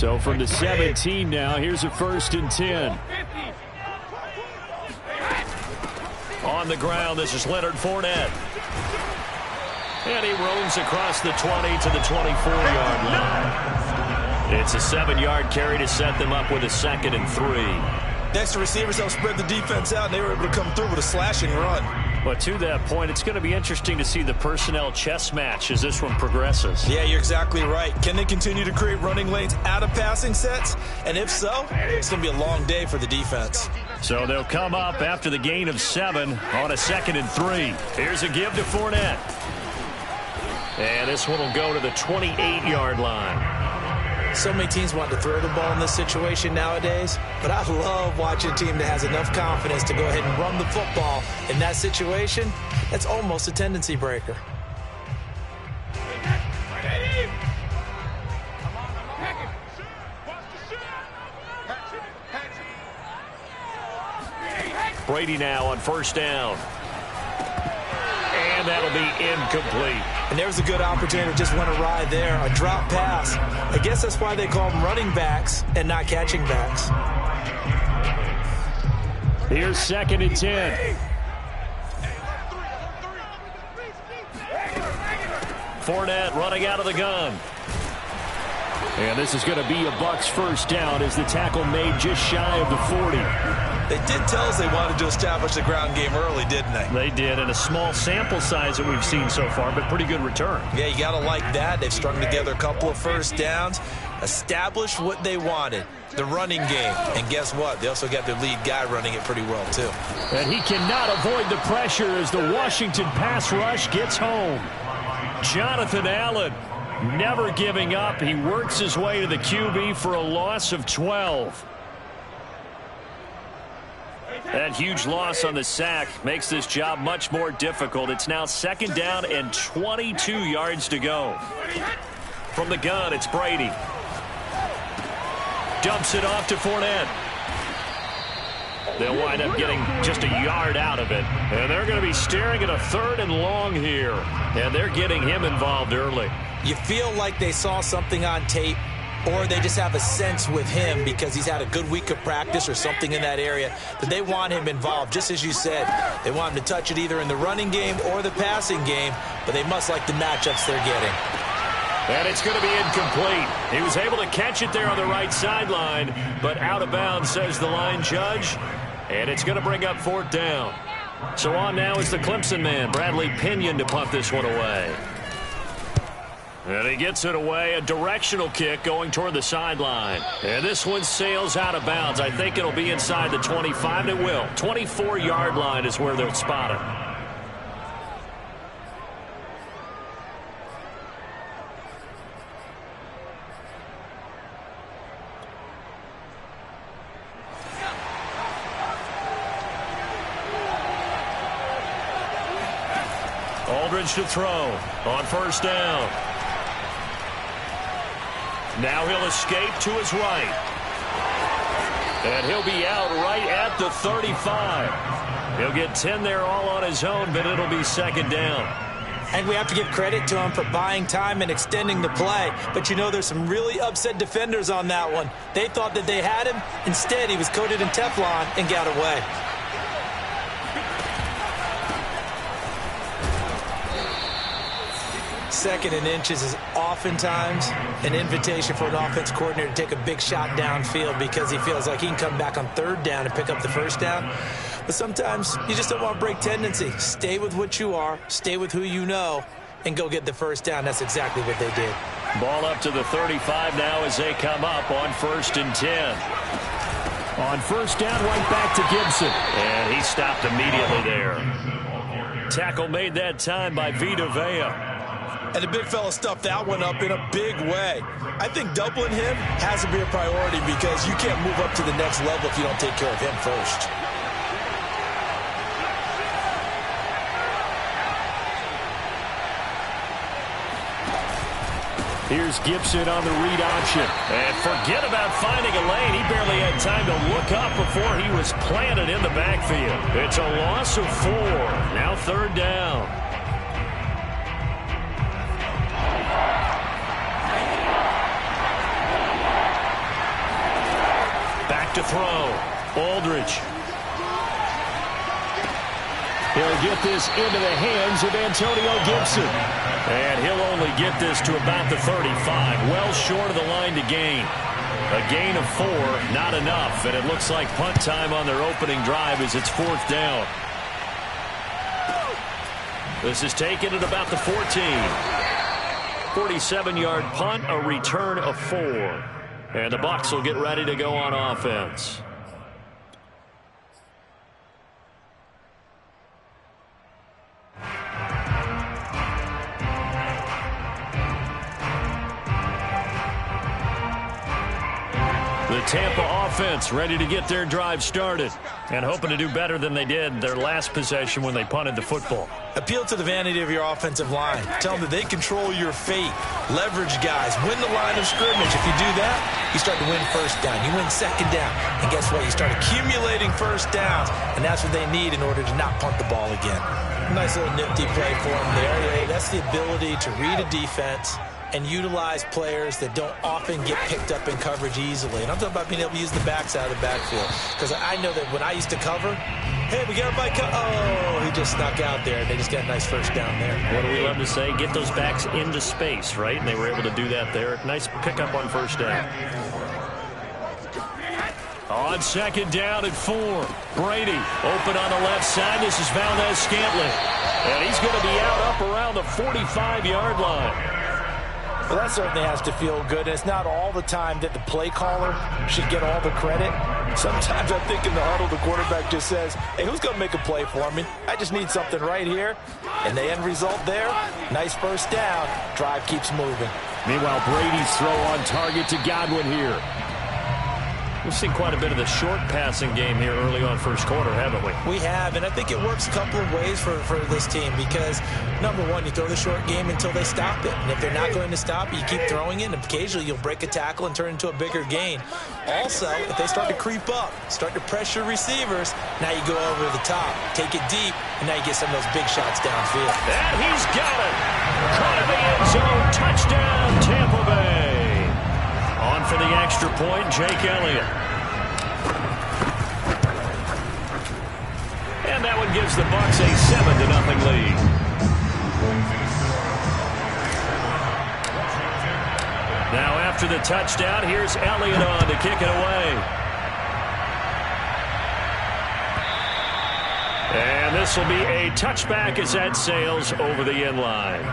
So from the 17 now, here's a 1st and 10. On the ground, this is Leonard Fournette. And he roams across the 20 to the 24-yard line. It's a 7-yard carry to set them up with a 2nd and 3. Next, the receivers helped spread the defense out, and they were able to come through with a slashing run. But to that point, it's going to be interesting to see the personnel chess match as this one progresses. Yeah, you're exactly right. Can they continue to create running lanes out of passing sets? And if so, it's going to be a long day for the defense. So they'll come up after the gain of 7 on a 2nd and 3. Here's a give to Fournette. And this one will go to the 28-yard line. So many teams want to throw the ball in this situation nowadays, but I love watching a team that has enough confidence to go ahead and run the football in that situation. That's almost a tendency breaker. Brady now on 1st down. And that'll be incomplete. And there's a good opportunity to just went awry there, a drop pass. I guess that's why they call them running backs and not catching backs. Here's 2nd and 10. Fournette running out of the gun. And this is going to be a Bucs 1st down as the tackle made just shy of the 40. They did tell us they wanted to establish the ground game early, didn't they? They did, and a small sample size that we've seen so far, but pretty good return. Yeah, you got to like that. They've strung together a couple of 1st downs, established what they wanted, the running game. And guess what? They also got their lead guy running it pretty well, too. And he cannot avoid the pressure as the Washington pass rush gets home. Jonathan Allen never giving up. He works his way to the QB for a loss of 12. That huge loss on the sack makes this job much more difficult. It's now 2nd down and 22 yards to go. From the gun, it's Brady. Dumps it off to Fournette. They'll wind up getting just a yard out of it. And they're going to be staring at a 3rd and long here. And they're getting him involved early. You feel like they saw something on tape, or they just have a sense with him because he's had a good week of practice or something in that area that they want him involved. Just as you said, they want him to touch it either in the running game or the passing game, but they must like the matchups they're getting. And it's going to be incomplete. He was able to catch it there on the right sideline, but out of bounds, says the line judge. And it's going to bring up 4th down. So on now is the Clemson man, Bradley Pinion, to punt this one away. And he gets it away, a directional kick going toward the sideline. And this one sails out of bounds. I think it'll be inside the 25, and it will. 24-yard line is where they'll spot it. Aldridge to throw on 1st down. Now he'll escape to his right. And he'll be out right at the 35. He'll get 10 there all on his own, but it'll be 2nd down. And we have to give credit to him for buying time and extending the play. But you know, there's some really upset defenders on that one. They thought that they had him. Instead, he was coated in Teflon and got away. Second and inches is oftentimes an invitation for an offense coordinator to take a big shot downfield because he feels like he can come back on 3rd down and pick up the 1st down. But sometimes you just don't want to break tendency. Stay with what you are, stay with who you know, and go get the 1st down. That's exactly what they did. Ball up to the 35 now as they come up on 1st and 10. On 1st down, right back to Gibson. And he stopped immediately there. Tackle made that time by Vita Vea. And the big fella stuffed that one up in a big way. I think doubling him has to be a priority because you can't move up to the next level if you don't take care of him first. Here's Gibson on the read option. And forget about finding a lane. He barely had time to look up before he was planted in the backfield. It's a loss of 4. Now 3rd down. to throw. Aldridge. He'll get this into the hands of Antonio Gibson. And he'll only get this to about the 35, well short of the line to gain. A gain of 4, not enough, and it looks like punt time on their opening drive as it's 4th down. This is taken at about the 14. 47-yard punt, a return of 4. And the Bucs will get ready to go on offense. The Tampa offense ready to get their drive started and hoping to do better than they did their last possession when they punted the football. Appeal to the vanity of your offensive line. Tell them that they control your fate. Leverage guys. Win the line of scrimmage. If you do that, you start to win first down. You win second down. And guess what? You start accumulating first downs, and that's what they need in order to not punt the ball again. Nice little nifty play for them there. That's the ability to read a defense and utilize players that don't often get picked up in coverage easily. And I'm talking about being able to use the backs out of the backfield. Because I know that when I used to cover, hey, we got everybody oh, he just snuck out there. They just got a nice first down there. What do we love to say? Get those backs into space, right? And they were able to do that there. Nice pickup on first down. On second down at 4. Brady open on the left side. This is Valdez-Scantling. And he's going to be out up around the 45-yard line. Well, that certainly has to feel good. And it's not all the time that the play caller should get all the credit. Sometimes I think in the huddle, the quarterback just says, hey, who's going to make a play for me? I just need something right here. And the end result there, nice first down. Drive keeps moving. Meanwhile, Brady's throw on target to Godwin here. We've seen quite a bit of the short passing game here early on first quarter, haven't we? We have, and I think it works a couple of ways for this team because, number one, you throw the short game until they stop it. And if they're not going to stop it, you keep throwing it, and occasionally you'll break a tackle and turn it into a bigger gain. Also, if they start to creep up, start to pressure receivers, now you go over the top, take it deep, and now you get some of those big shots downfield. And he's got it! Caught in the end zone, touchdown, Tampa Bay! On for the extra point, Jake Elliott. And that one gives the Bucs a 7-0 lead. Now after the touchdown, here's Elliott on to kick it away. And this will be a touchback as that sails over the end line.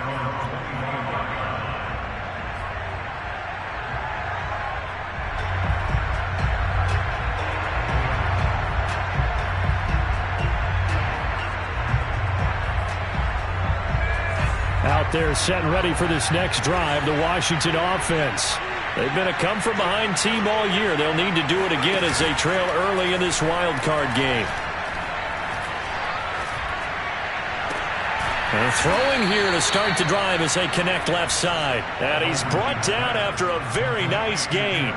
Out there set and ready for this next drive, the Washington offense. They've been a come-from-behind team all year. They'll need to do it again as they trail early in this wild card game. And throwing here to start the drive as they connect left side. And he's brought down after a very nice gain.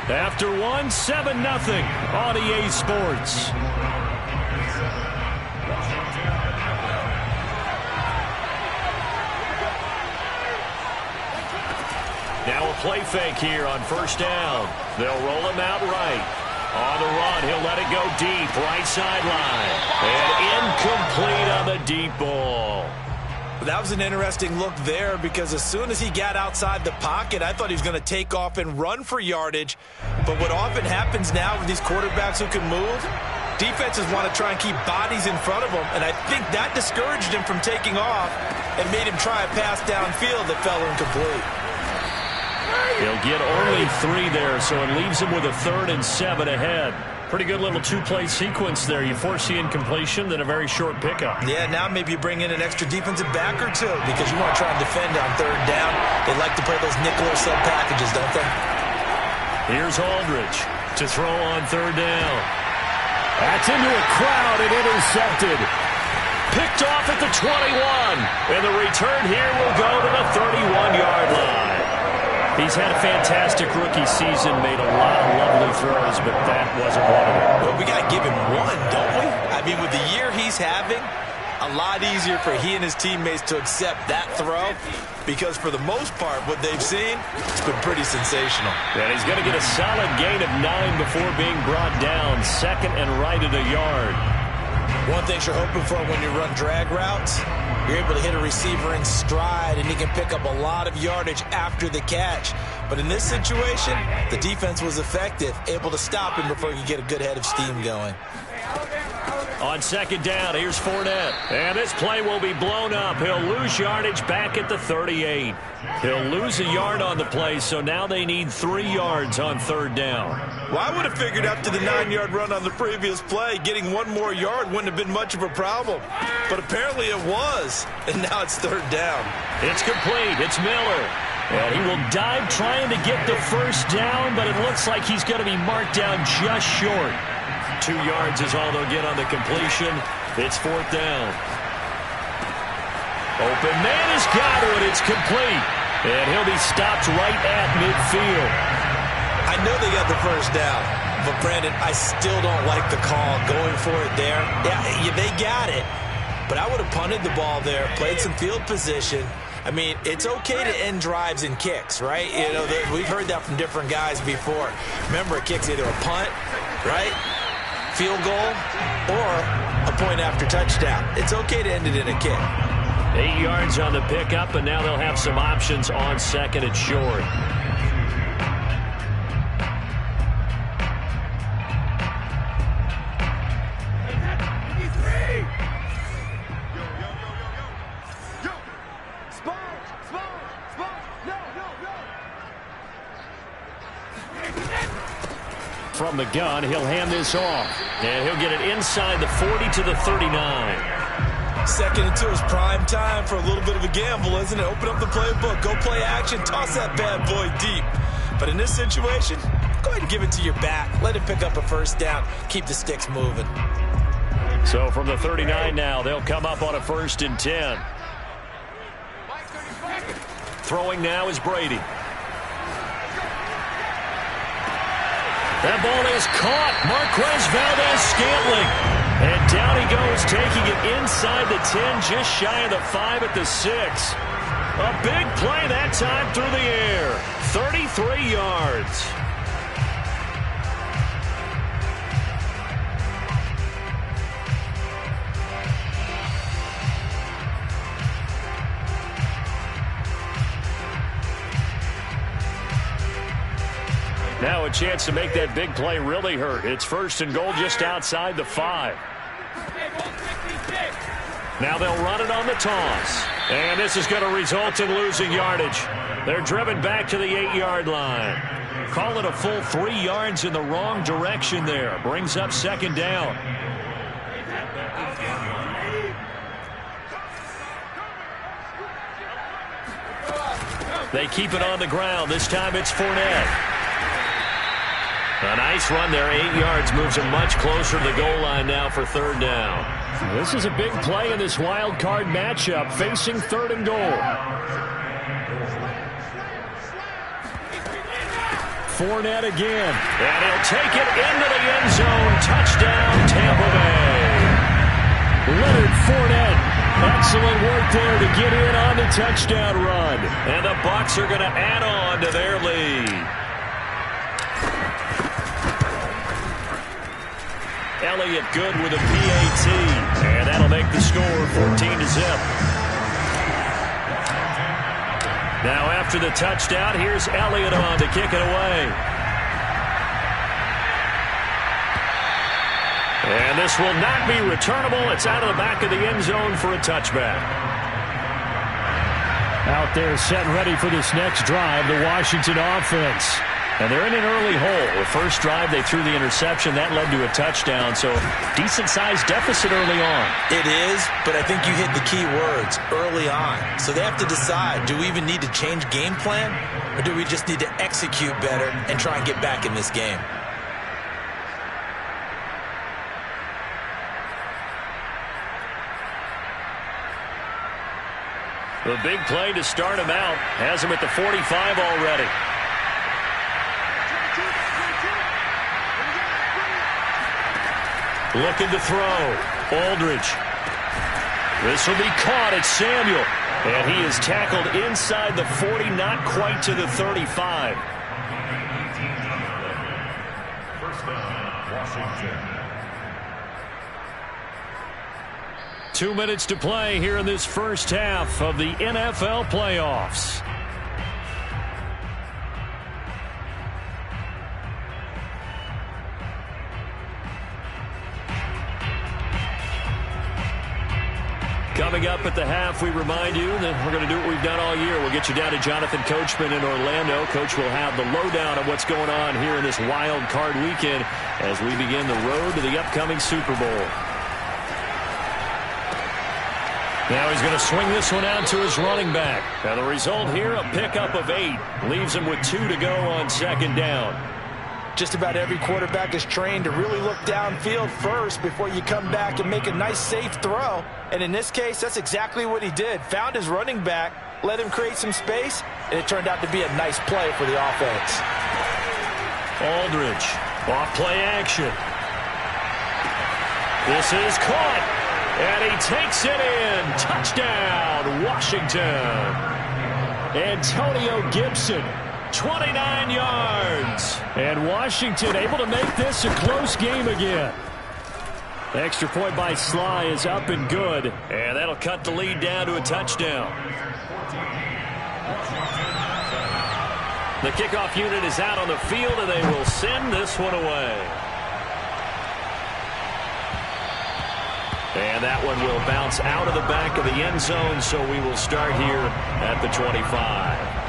After one, 7-0 on EA Sports. Now a play fake here on first down. They'll roll him out right. On the run, he'll let it go deep, right sideline. And incomplete on the deep ball. That was an interesting look there because as soon as he got outside the pocket, I thought he was going to take off and run for yardage. But what often happens now with these quarterbacks who can move, defenses want to try and keep bodies in front of them, and I think that discouraged him from taking off and made him try a pass downfield that fell incomplete. He'll get only 3 there, so it leaves him with a 3rd and 7 ahead. Pretty good little 2-play sequence there. You force the incompletion, then a very short pickup. Yeah, now maybe you bring in an extra defensive back or two because you want to try and defend on 3rd down. They like to play those nickel or sub packages, don't they? Here's Aldridge to throw on 3rd down. That's into a crowd and intercepted. Picked off at the 21. And the return here will go to the 31-yard line. He's had a fantastic rookie season, made a lot of lovely throws, but that wasn't one of them. Well, we got to give him one, don't we? mean, with the year he's having, a lot easier for he and his teammates to accept that throw because for the most part, what they've seen, it's been pretty sensational. And he's going to get a solid gain of 9 before being brought down. Second and right at a yard. One thing you're hoping for when you run drag routes, you're able to hit a receiver in stride, and he can pick up a lot of yardage after the catch. But in this situation, the defense was effective, able to stop him before he could get a good head of steam going. On second down, here's Fournette. And this play will be blown up. He'll lose yardage back at the 38. He'll lose a yard on the play, so now they need 3 yards on third down. Well, I would have figured after the 9-yard run on the previous play, getting 1 more yard wouldn't have been much of a problem. But apparently it was, and now it's third down. It's complete. It's Miller. And he will dive trying to get the first down, but it looks like he's going to be marked down just short. 2 yards is all they'll get on the completion. It's fourth down. Open man has got it. It's complete. And he'll be stopped right at midfield. I know they got the first down, but Brandon, I still don't like the call going for it there. Yeah, they got it, but I would have punted the ball there, played some field position. I mean, it's okay to end drives and kicks, right? You know, we've heard that from different guys before. Remember, a kick's either a punt, right, field goal, or a point after touchdown. It's okay to end it in a kick. 8 yards on the pickup, and now they'll have some options on second and short. From the gun, he'll hand this off. And he'll get it inside the 40 to the 39. Second and 2 is prime time for a little bit of a gamble, isn't it? Open up the playbook, go play action, toss that bad boy deep. But in this situation, go ahead and give it to your back. Let him pick up a first down. Keep the sticks moving. So from the 39 now, they'll come up on a 1st and 10. Throwing now is Brady. That ball is caught. Marquez Valdez-Scantling. And down he goes, taking it inside the 10, just shy of the 5 at the 6. A big play that time through the air. 33 yards. Now a chance to make that big play really hurt. It's 1st and goal just outside the 5. Now they'll run it on the toss. And this is going to result in losing yardage. They're driven back to the 8-yard line. Call it a full 3 yards in the wrong direction there. Brings up second down. They keep it on the ground. This time it's Fournette. A nice run there, 8 yards, moves him much closer to the goal line now for third down. This is a big play in this wild card matchup, facing 3rd and goal. Fournette again, and he'll take it into the end zone. Touchdown, Tampa Bay. Leonard Fournette, excellent work there to get in on the touchdown run. And the Bucs are going to add on to their lead. Elliott good with a PAT, and that'll make the score 14-0. Now after the touchdown, here's Elliott on to kick it away. And this will not be returnable. It's out of the back of the end zone for a touchback. Out there set ready for this next drive, the Washington offense. And they're in an early hole. The first drive, they threw the interception. That led to a touchdown, so decent-sized deficit early on. It is, but I think you hit the key words, early on. So they have to decide, do we even need to change game plan, or do we just need to execute better and try and get back in this game? The big play to start him out has him at the 45 already. Looking to throw. Aldridge. This will be caught. It's Samuel. And he is tackled inside the 40, not quite to the 35. First down, Washington. 2 minutes to play here in this first half of the NFL playoffs. Coming up at the half, we remind you that we're going to do what we've done all year. We'll get you down to Jonathan Coachman in Orlando. Coach will have the lowdown of what's going on here in this wild card weekend as we begin the road to the upcoming Super Bowl. Now he's going to swing this one out to his running back. And the result here, a pickup of 8. Leaves him with 2 to go on second down. Just about every quarterback is trained to really look downfield first before you come back and make a nice, safe throw. And in this case, that's exactly what he did. Found his running back, let him create some space, and it turned out to be a nice play for the offense. Aldridge, off play action. This is caught, and he takes it in. Touchdown, Washington. Antonio Gibson. 29 yards. And Washington able to make this a close game again. Extra point by Sly is up and good. And that'll cut the lead down to a touchdown. The kickoff unit is out on the field, and they will send this one away. And that one will bounce out of the back of the end zone, so we will start here at the 25.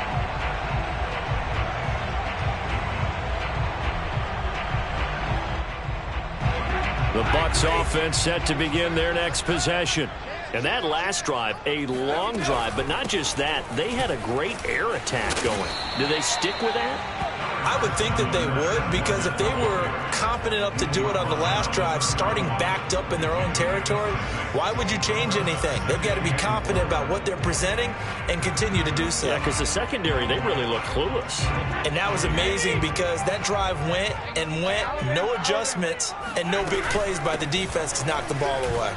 The Bucs offense set to begin their next possession. And that last drive, a long drive, but not just that. They had a great air attack going. Do they stick with that? I would think that they would, because if they were competent enough to do it on the last drive, starting backed up in their own territory, why would you change anything? They've got to be confident about what they're presenting and continue to do so. Yeah, because the secondary, they really look clueless. And that was amazing because that drive went and went, no adjustments, and no big plays by the defense to knock the ball away.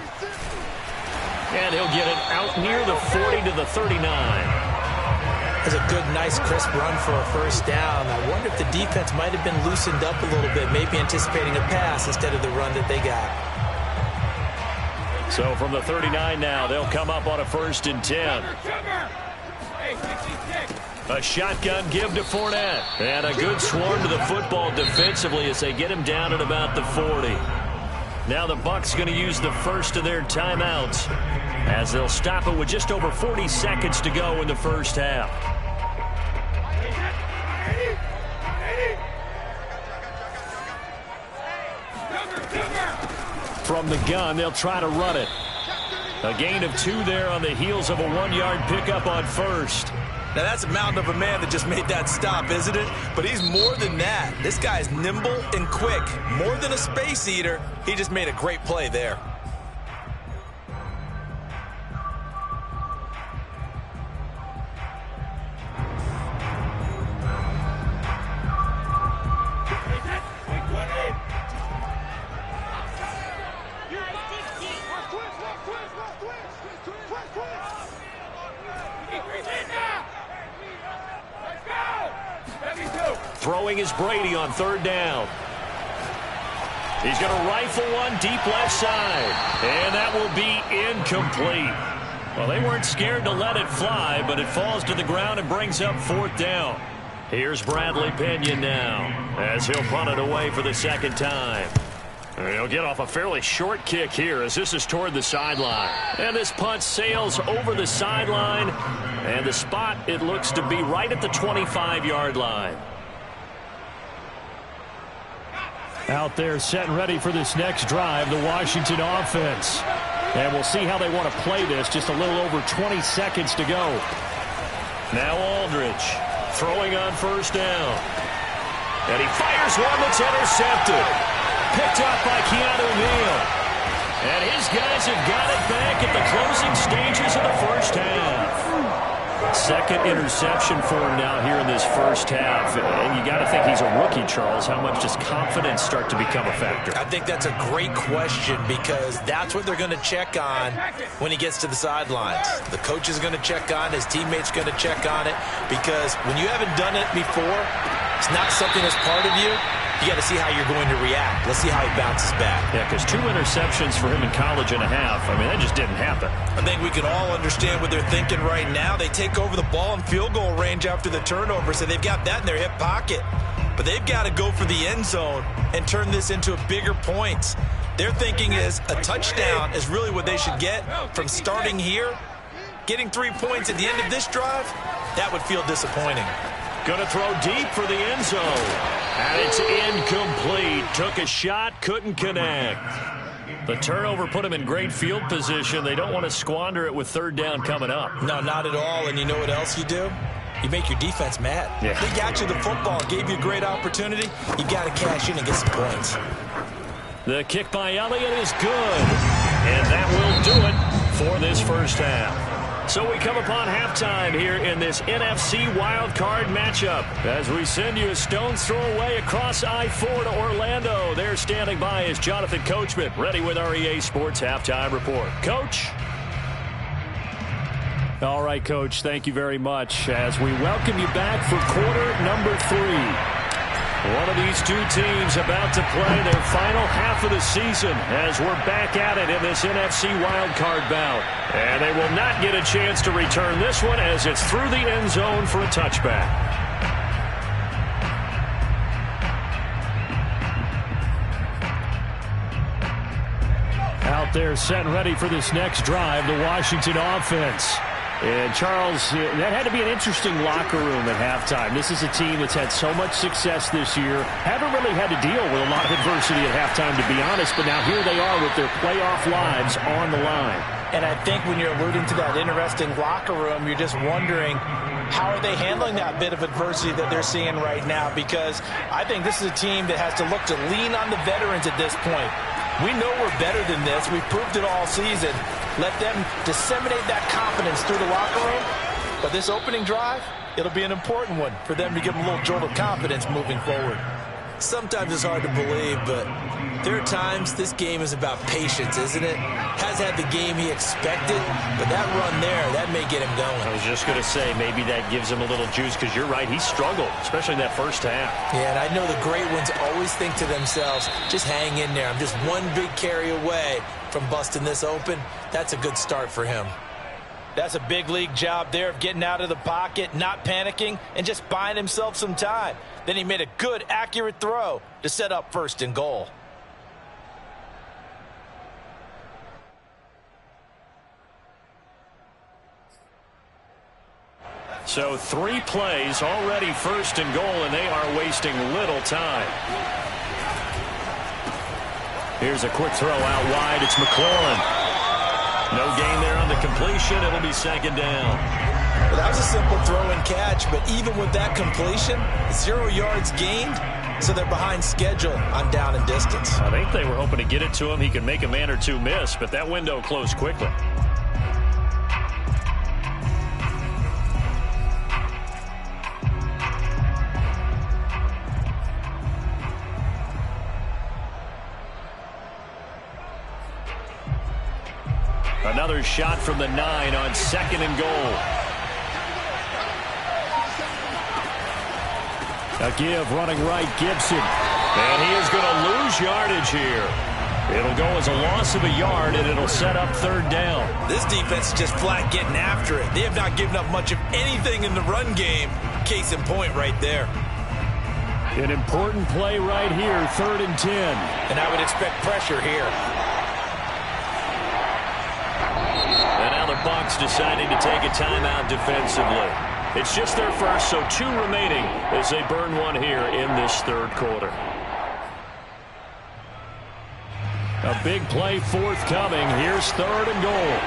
And he'll get it out near the 40 to the 39. That's a good, nice, crisp run for a first down. I wonder if the defense might have been loosened up a little bit, maybe anticipating a pass instead of the run that they got. So from the 39 now, they'll come up on a 1st and 10. A shotgun give to Fournette. And a good swarm to the football defensively as they get him down at about the 40. Now the Bucs going to use the first of their timeouts as they'll stop it with just over 40 seconds to go in the first half. From the gun, they'll try to run it. A gain of 2 there on the heels of a 1-yard pickup on first. Now, that's a mountain of a man that just made that stop, isn't it? But he's more than that. This guy's nimble and quick. More than a space eater, he just made a great play there. Throwing is Brady on 3rd down. He's going to rifle one deep left side. And that will be incomplete. Well, they weren't scared to let it fly, but it falls to the ground and brings up 4th down. Here's Bradley Pinion now as he'll punt it away for the 2nd time. And he'll get off a fairly short kick here as this is toward the sideline. And this punt sails over the sideline. And the spot, it looks to be right at the 25-yard line. Out there set and ready for this next drive, the Washington offense. And we'll see how they want to play this. Just a little over 20 seconds to go. Now Aldridge throwing on 1st down. And he fires one that's intercepted. Picked up by Keanu Neal. And his guys have got it back at the closing stages of the first half. Second interception for him now here in this first half. And you got to think he's a rookie, Charles. How much does confidence start to become a factor? I think that's a great question because that's what they're going to check on when he gets to the sidelines. The coach is going to check on, his teammates going to check on it, because when you haven't done it before, it's not something that's part of you. You got to see how you're going to react. Let's see how he bounces back. Yeah, because 2 interceptions for him in college and a half. I mean, that just didn't happen. I think we can all understand what they're thinking right now. They take over the ball in field goal range after the turnover, so they've got that in their hip pocket. But they've got to go for the end zone and turn this into bigger points. Their thinking is a touchdown is really what they should get from starting here. Getting 3 points at the end of this drive, that would feel disappointing. Going to throw deep for the end zone. And it's incomplete. Took a shot, couldn't connect. The turnover put him in great field position. They don't want to squander it with third down coming up. No, not at all. And you know what else you do? You make your defense mad. Yeah. They got you the football, gave you a great opportunity. You got to cash in and get some points. The kick by Elliott is good. And that will do it for this first half. So we come upon halftime here in this NFC wildcard matchup as we send you a stone's throw away across I-4 to Orlando. There standing by is Jonathan Coachman, ready with our EA Sports Halftime Report. Coach? All right, Coach, thank you very much as we welcome you back for quarter number 3. One of these two teams about to play their final half of the season as we're back at it in this NFC wildcard bout. And they will not get a chance to return this one as it's through the end zone for a touchback. Out there set and ready for this next drive, the Washington offense. And, Charles, that had to be an interesting locker room at halftime. This is a team that's had so much success this year. Haven't really had to deal with a lot of adversity at halftime, to be honest. But now here they are with their playoff lives on the line. And I think when you're alluding to that interesting locker room, you're just wondering, how are they handling that bit of adversity that they're seeing right now? Because I think this is a team that has to look to lean on the veterans at this point. We know we're better than this. We've proved it all season. Let them disseminate that confidence through the locker room. But this opening drive, it'll be an important one for them to give them a little jolt of confidence moving forward. Sometimes it's hard to believe, but there are times this game is about patience, isn't it? Has had the game he expected, but that run there, that may get him going. I was just going to say, maybe that gives him a little juice, because you're right, he struggled, especially in that first half. Yeah, and I know the great ones always think to themselves, just hang in there. I'm just one big carry away from busting this open. That's a good start for him. That's a big league job there of getting out of the pocket, not panicking, and just buying himself some time. Then he made a good, accurate throw to set up first and goal. So 3 plays already first and goal, and they are wasting little time. Here's a quick throw out wide. It's McLaurin. No gain there on the completion. It'll be second down. Well, that was a simple throw and catch, but even with that completion, 0 yards gained, so they're behind schedule on down and distance. I think they were hoping to get it to him. He could make a man or two miss, but that window closed quickly. Another shot from the 9 on second and goal. A give running right, Gibson. And he is going to lose yardage here. It'll go as a loss of a yard, and it'll set up third down. This defense is just flat getting after it. They have not given up much of anything in the run game. Case in point right there. An important play right here, 3rd and 10. And I would expect pressure here. And now the Bucs deciding to take a timeout defensively. It's just their first, so 2 remaining as they burn one here in this third quarter. A big play forthcoming. Here's 3rd and goal.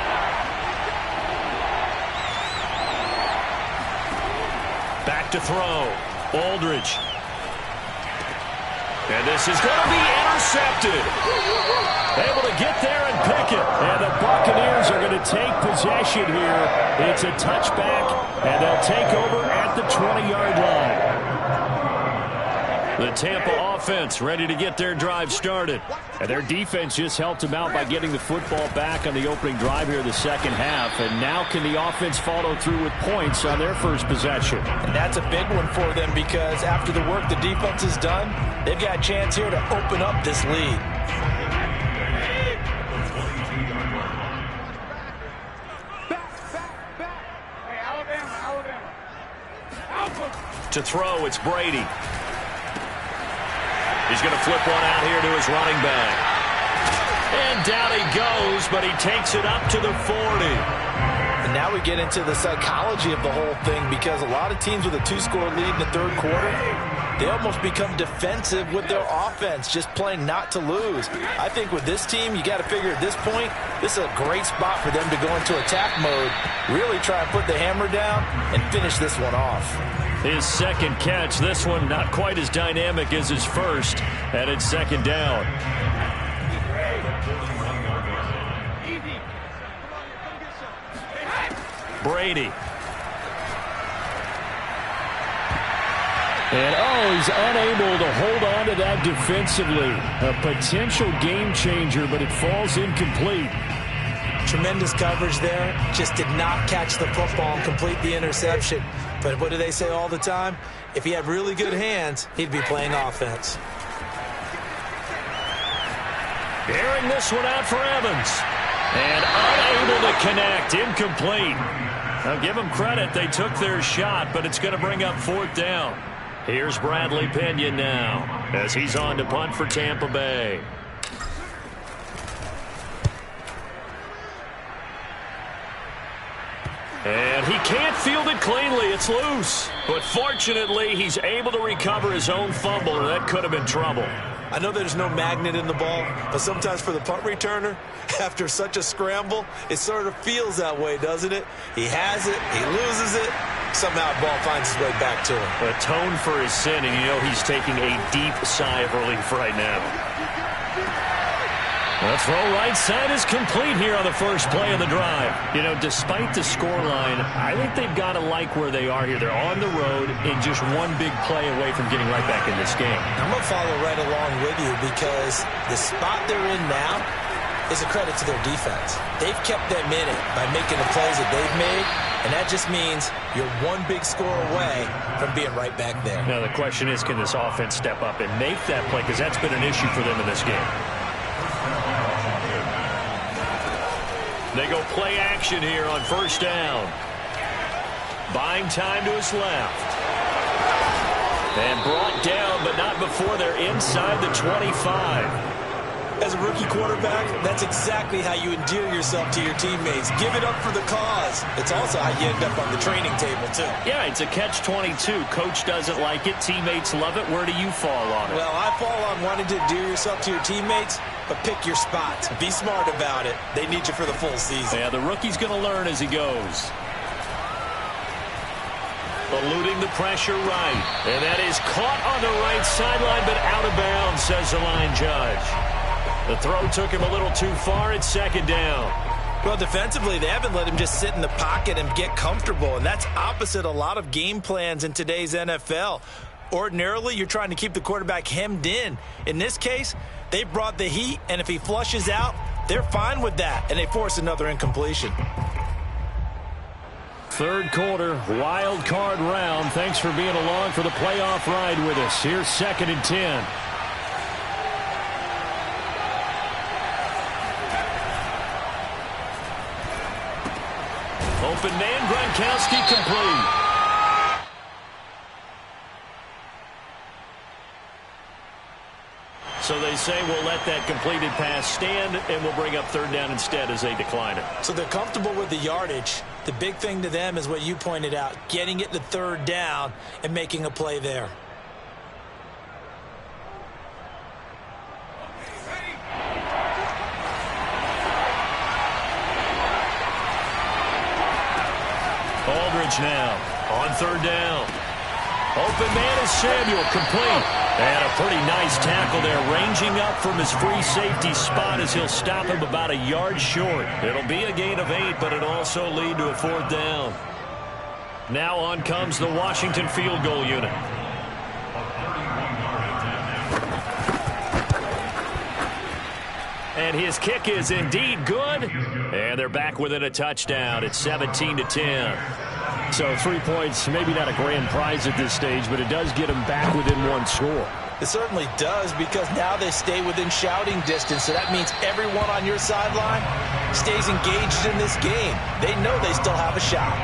Back to throw. Aldridge. And this is going to be intercepted. Able to get there and pick it. And the Buccaneers are going to take possession here. It's a touchback, and they'll take over at the 20-yard line. The Tampa offense ready to get their drive started. And their defense just helped them out by getting the football back on the opening drive here in the second half. And now can the offense follow through with points on their first possession? And that's a big one for them because after the work the defense has done, they've got a chance here to open up this lead. To throw, it's Brady. He's going to flip one out here to his running back. And down he goes, but he takes it up to the 40. And now we get into the psychology of the whole thing because a lot of teams with a two-score lead in the third quarter, they almost become defensive with their offense, just playing not to lose. I think with this team, you got to figure at this point, this is a great spot for them to go into attack mode, really try and put the hammer down and finish this one off. His second catch, this one not quite as dynamic as his first, and it's second down. Brady. And, he's unable to hold on to that defensively. A potential game changer, but it falls incomplete. Tremendous coverage there. Just did not catch the football and complete the interception. But what do they say all the time? If he had really good hands, he'd be playing offense. Airing this one out for Evans. And unable to connect. Incomplete. Now give them credit. They took their shot, but it's going to bring up fourth down. Here's Bradley Pinion now as he's on to punt for Tampa Bay. And he can't field it cleanly. It's loose. But fortunately, he's able to recover his own fumble, or that could have been trouble. I know there's no magnet in the ball, but sometimes for the punt returner, after such a scramble, it sort of feels that way, doesn't it? He has it, he loses it, somehow the ball finds its way back to him. Atone for his sin, and you know he's taking a deep sigh of relief right now. The throw right side is complete here on the first play of the drive. You know, despite the scoreline, I think they've got to like where they are here. They're on the road and just one big play away from getting right back in this game. I'm going to follow right along with you because the spot they're in now is a credit to their defense. They've kept them in it by making the plays that they've made, and that just means you're one big score away from being right back there. Now, the question is, can this offense step up and make that play? Because that's been an issue for them in this game. They go play action here on first down. Buying time to his left. And brought down, but not before they're inside the 25. As a rookie quarterback, that's exactly how you endear yourself to your teammates. Give it up for the cause. It's also how you end up on the training table, too. Yeah, it's a catch-22. Coach doesn't like it. Teammates love it. Where do you fall on it? Well, I fall on wanting to endear yourself to your teammates, but pick your spots. Be smart about it. They need you for the full season. Yeah, the rookie's going to learn as he goes. Eluding the pressure right. And that is caught on the right sideline, but out of bounds, says the line judge. The throw took him a little too far. It's second down. Well, defensively, they haven't let him just sit in the pocket and get comfortable, and that's opposite a lot of game plans in today's NFL. Ordinarily, you're trying to keep the quarterback hemmed in. In this case, they brought the heat, and if he flushes out, they're fine with that, and they force another incompletion. Third quarter, wild card round. Thanks for being along for the playoff ride with us. Here's 2nd and 10. Open man, Gronkowski complete. So they say we'll let that completed pass stand, and we'll bring up third down instead as they decline it. So they're comfortable with the yardage. The big thing to them is what you pointed out, getting it to third down and making a play there. Aldridge now on third down. Open man is Samuel, complete. And a pretty nice tackle there, ranging up from his free safety spot as he'll stop him about a yard short. It'll be a gain of 8, but it'll also lead to a 4th down. Now on comes the Washington field goal unit. And his kick is indeed good. And they're back within a touchdown. It's 17-10. So 3 points, maybe not a grand prize at this stage, but it does get them back within 1 score. It certainly does, because now they stay within shouting distance. So that means everyone on your sideline stays engaged in this game. They know they still have a shot.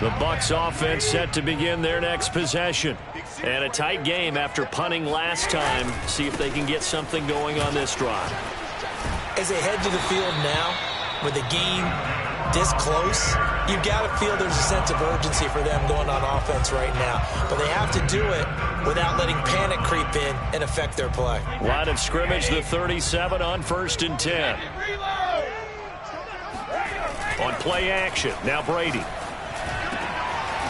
The Bucs offense set to begin their next possession. And a tight game after punting last time. See if they can get something going on this drive. As they head to the field now, with the game this close, you've got to feel there's a sense of urgency for them going on offense right now. But they have to do it without letting panic creep in and affect their play. Line of scrimmage, the 37 on 1st and 10. On play action, now Brady.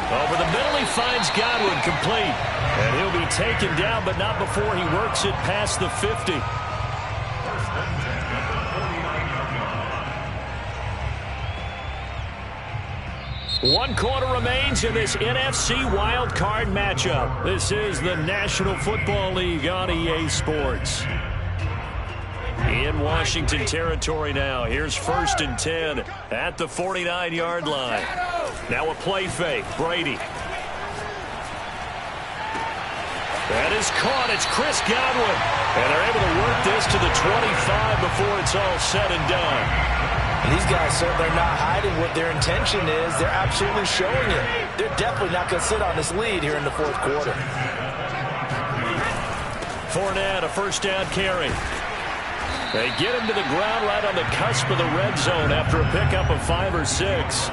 Over the middle, he finds Godwin, complete. And he'll be taken down, but not before he works it past the 50. One quarter remains in this NFC wildcard matchup. This is the National Football League on EA Sports. In Washington territory now. Here's 1st and 10 at the 49-yard line. Now a play fake. Brady. That is caught. It's Chris Godwin. And they're able to work this to the 25 before it's all said and done. And these guys certainly are not hiding what their intention is. They're absolutely showing it. They're definitely not going to sit on this lead here in the 4th quarter. Fournette, a 1st down carry. They get him to the ground right on the cusp of the red zone after a pickup of 5 or 6.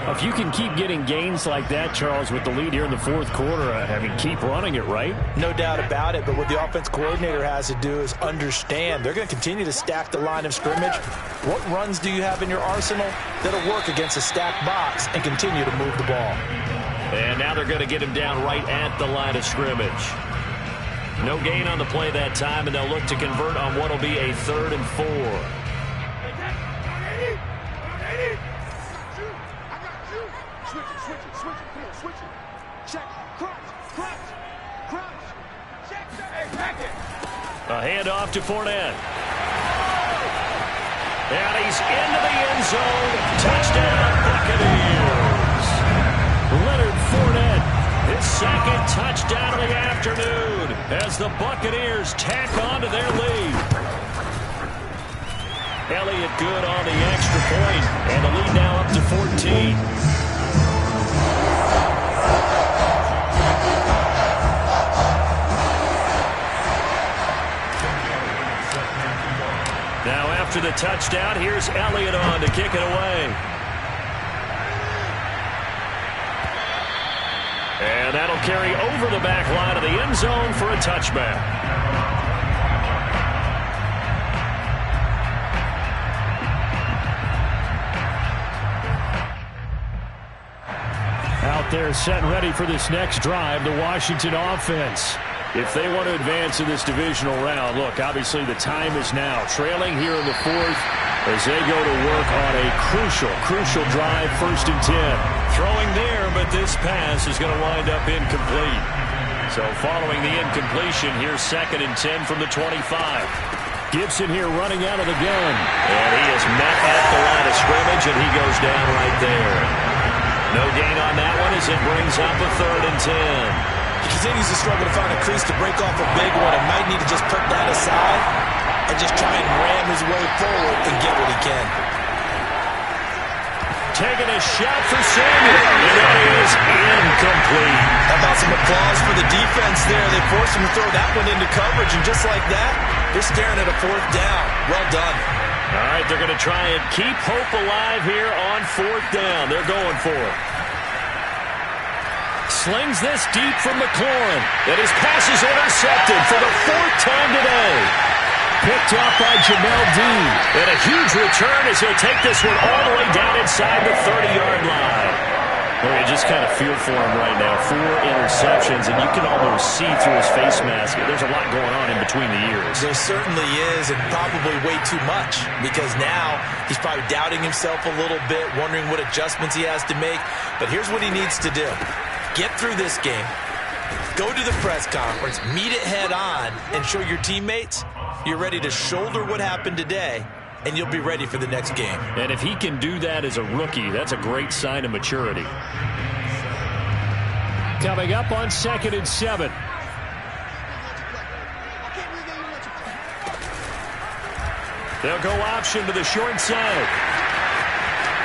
If you can keep getting gains like that, Charles, with the lead here in the 4th quarter, keep running it, right? No doubt about it, but what the offense coordinator has to do is understand they're going to continue to stack the line of scrimmage. What runs do you have in your arsenal that'll work against a stacked box and continue to move the ball? And now they're going to get him down right at the line of scrimmage. No gain on the play that time, and they'll look to convert on what will be a 3rd and 4. A handoff to Fournette. And he's into the end zone. Touchdown, Buccaneers. Leonard Fournette, his 2nd touchdown of the afternoon as the Buccaneers tack on to their lead. Elliott good on the extra point, and the lead now up to 14. Now after the touchdown, here's Elliott on to kick it away. And that'll carry over the back line of the end zone for a touchback. Out there set and ready for this next drive, the Washington offense. If they want to advance in this divisional round, look, obviously the time is now. Trailing here in the 4th as they go to work on a crucial drive, 1st and 10. Throwing there, but this pass is going to wind up incomplete. So following the incompletion, here's 2nd and 10 from the 25. Gibson here running out of the gun. And he is met at the line of scrimmage, and he goes down right there. No gain on that one as it brings up a 3rd and 10. He continues to struggle to find a crease to break off a big one. He might need to just put that aside and just try and ram his way forward and get what he can. Taking a shot for Samuel. And that is incomplete. How about some applause for the defense there? They forced him to throw that one into coverage, and just like that, they're staring at a 4th down. Well done. All right, they're going to try and keep hope alive here on 4th down. They're going for it. slings this deep from McLaurin. And his pass is intercepted for the 4th time today. Picked up by Jamel Dean. And a huge return as he'll take this one all the way down inside the 30-yard line. Well, you just kind of feel for him right now. 4 interceptions, and you can almost see through his face mask. There's a lot going on in between the ears. There certainly is, and probably way too much, because now he's probably doubting himself a little bit, wondering what adjustments he has to make. But here's what he needs to do. Get through this game, go to the press conference, meet it head on, and show your teammates you're ready to shoulder what happened today, and you'll be ready for the next game. And if he can do that as a rookie, that's a great sign of maturity. Coming up on 2nd and 7. They'll go option to the short side.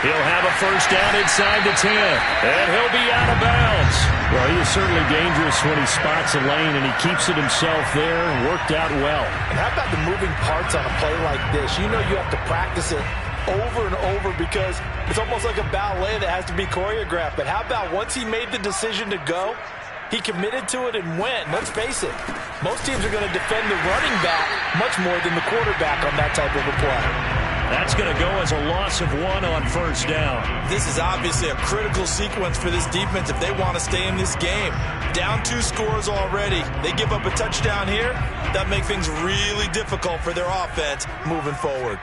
He'll have a first down inside the 10. And he'll be out of bounds. Well, he is certainly dangerous when he spots a lane, and he keeps it himself there and worked out well. And how about the moving parts on a play like this? You know you have to practice it over and over because it's almost like a ballet that has to be choreographed. But how about once he made the decision to go, he committed to it and went. Let's face it, most teams are going to defend the running back much more than the quarterback on that type of a play. That's going to go as a loss of 1 on first down. This is obviously a critical sequence for this defense if they want to stay in this game. Down 2 scores already. They give up a touchdown here. That makes things really difficult for their offense moving forward.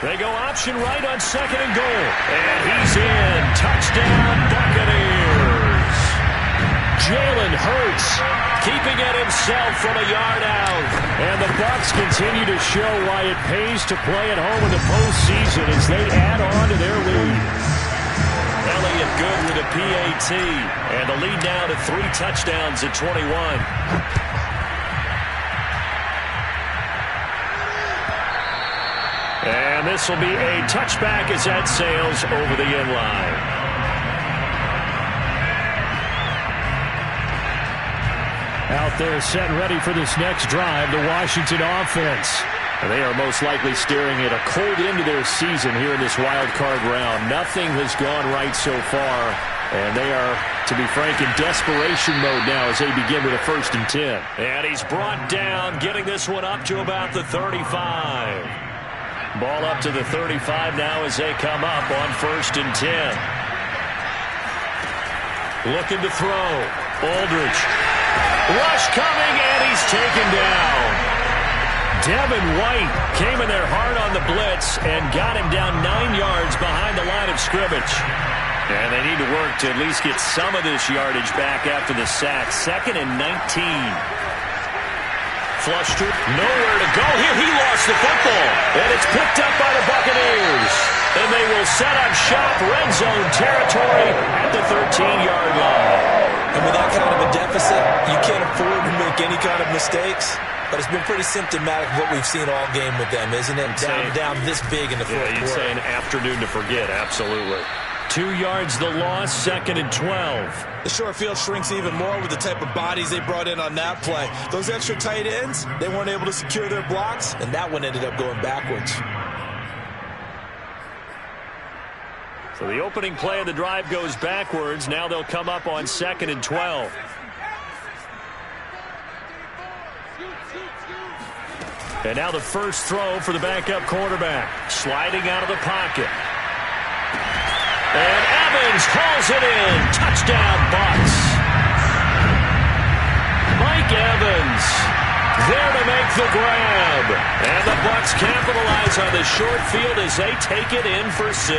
They go option right on 2nd and goal. And he's in. Touchdown, Buccaneers. Jalen Hurts keeping it himself from a yard out. And the Bucs continue to show why it pays to play at home in the postseason as they add on to their lead. Elliott good with a PAT. And the lead now to 3 touchdowns at 21. And this will be a touchback as that sails over the end line. Out there set and ready for this next drive, the Washington offense. And they are most likely staring at a cold end to their season here in this wild card round. Nothing has gone right so far, and they are, to be frank, in desperation mode now as they begin with a 1st and 10. And he's brought down, getting this one up to about the 35. Ball up to the 35 now as they come up on 1st and 10. Looking to throw. Aldridge. Rush coming, and he's taken down. Devin White came in there hard on the blitz and got him down 9 yards behind the line of scrimmage. And they need to work to at least get some of this yardage back after the sack. 2nd and 19. Flustered, nowhere to go. Here he lost the football, and it's picked up by the Buccaneers. And they will set up shop, red zone territory at the 13-yard line. And with that kind of a deficit, you can't afford to make any kind of mistakes. But it's been pretty symptomatic of what we've seen all game with them, isn't it? Down this big in the fourth quarter. You'd say an afternoon to forget, absolutely. 2 yards the loss, 2nd and 12. The short field shrinks even more with the type of bodies they brought in on that play. Those extra tight ends, they weren't able to secure their blocks, and that one ended up going backwards. So the opening play of the drive goes backwards. Now they'll come up on 2nd and 12. And now the first throw for the backup quarterback. Sliding out of the pocket. And Evans hauls it in. Touchdown, Bucs. Mike Evans there to make the grab. And the Bucs capitalize on the short field as they take it in for 6.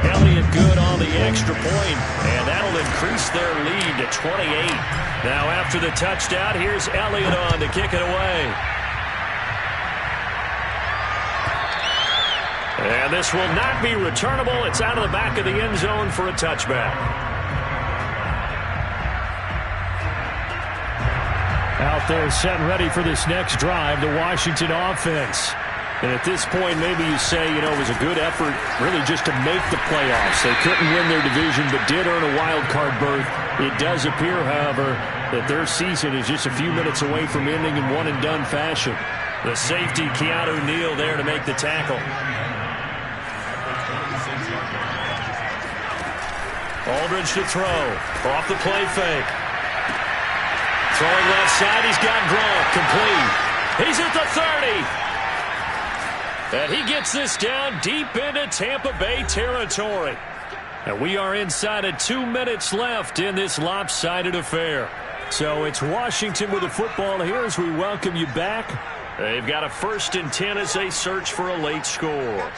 Elliott good on the extra point, and that'll increase their lead to 28. Now after the touchdown, here's Elliott on to kick it away. And this will not be returnable. It's out of the back of the end zone for a touchback. Out there set and ready for this next drive, the Washington offense. And at this point, maybe you say, you know, it was a good effort really just to make the playoffs. They couldn't win their division, but did earn a wild card berth. It does appear, however, that their season is just a few minutes away from ending in one-and-done fashion. The safety, Keanu Neal, there to make the tackle. Aldridge to throw. Off the play fake. Throwing left side. He's got Gronk. Complete. He's at the 30. And he gets this down deep into Tampa Bay territory. And we are inside of 2 minutes left in this lopsided affair. So it's Washington with the football here as we welcome you back. They've got a 1st and 10 as they search for a late score.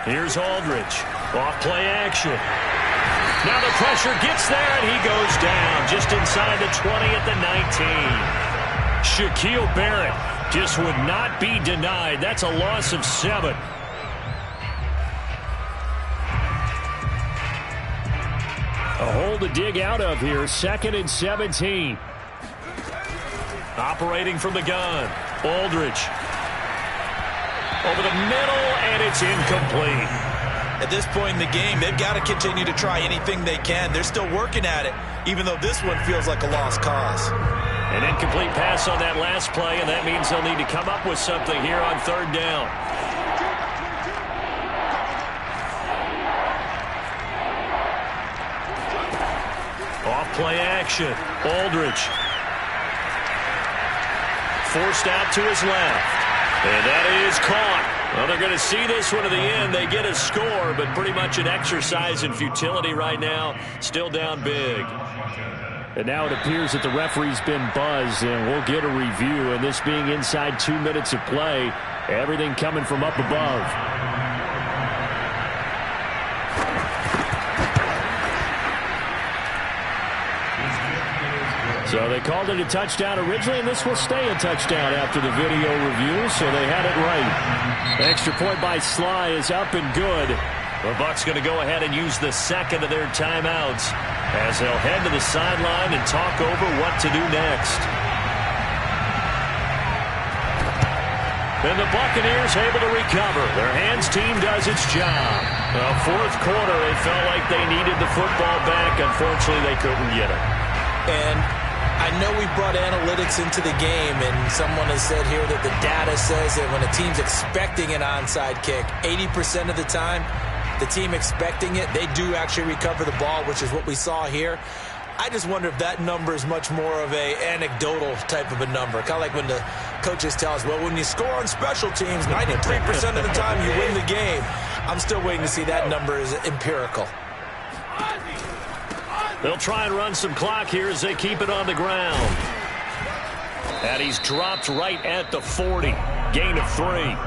Here's Aldridge. Off play action. Now the pressure gets there, and he goes down just inside the 20 at the 19. Shaquille Barrett just would not be denied. That's a loss of 7. A hole to dig out of here. 2nd and 17. Operating from the gun. Aldridge. Over the middle, and it's incomplete. At this point in the game, they've got to continue to try anything they can. They're still working at it, even though this one feels like a lost cause. An incomplete pass on that last play, and that means they'll need to come up with something here on 3rd down. Off play action. Aldridge. Forced out to his left. And that is caught. Well, they're going to see this one to the end. They get a score, but pretty much an exercise in futility right now. Still down big. And now it appears that the referee's been buzzed, and we'll get a review. And this being inside 2 minutes of play, everything coming from up above. So they called it a touchdown originally, and this will stay a touchdown after the video review, so they had it right. Extra point by Sly is up and good. The Bucs going to go ahead and use the 2nd of their timeouts as they'll head to the sideline and talk over what to do next. And the Buccaneers able to recover. Their hands team does its job. The 4th quarter, they felt like they needed the football back. Unfortunately, they couldn't get it. And I know we brought analytics into the game, and someone has said here that the data says that when a team's expecting an onside kick, 80% of the time, the team expecting it, they do actually recover the ball, which is what we saw here. I just wonder if that number is much more of a anecdotal type of a number. Kind of like when the coaches tell us, well, when you score on special teams, 93% of the time you win the game. I'm still waiting to see that number is empirical. They'll try and run some clock here as they keep it on the ground. And he's dropped right at the 40. Gain of 3.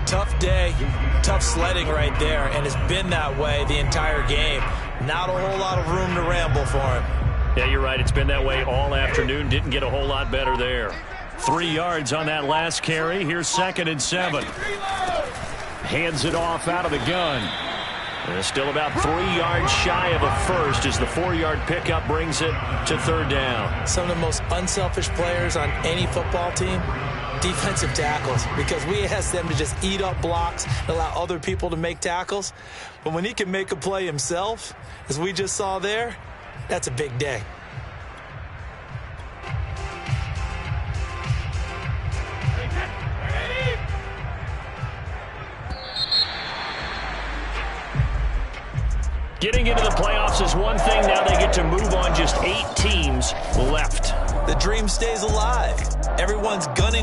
Tough day, tough sledding right there, and it's been that way the entire game. Not a whole lot of room to ramble for him. Yeah, you're right. It's been that way all afternoon. Didn't get a whole lot better there. 3 yards on that last carry. Here's 2nd and 7. Hands it off out of the gun. And still about 3 yards shy of a first as the 4-yard pickup brings it to 3rd down. Some of the most unselfish players on any football team, defensive tackles, because we ask them to just eat up blocks and allow other people to make tackles. But when he can make a play himself, as we just saw there, that's a big day. Getting into the playoffs is one thing. Now they get to move on. Just 8 teams left. The dream stays alive. Everyone's gunning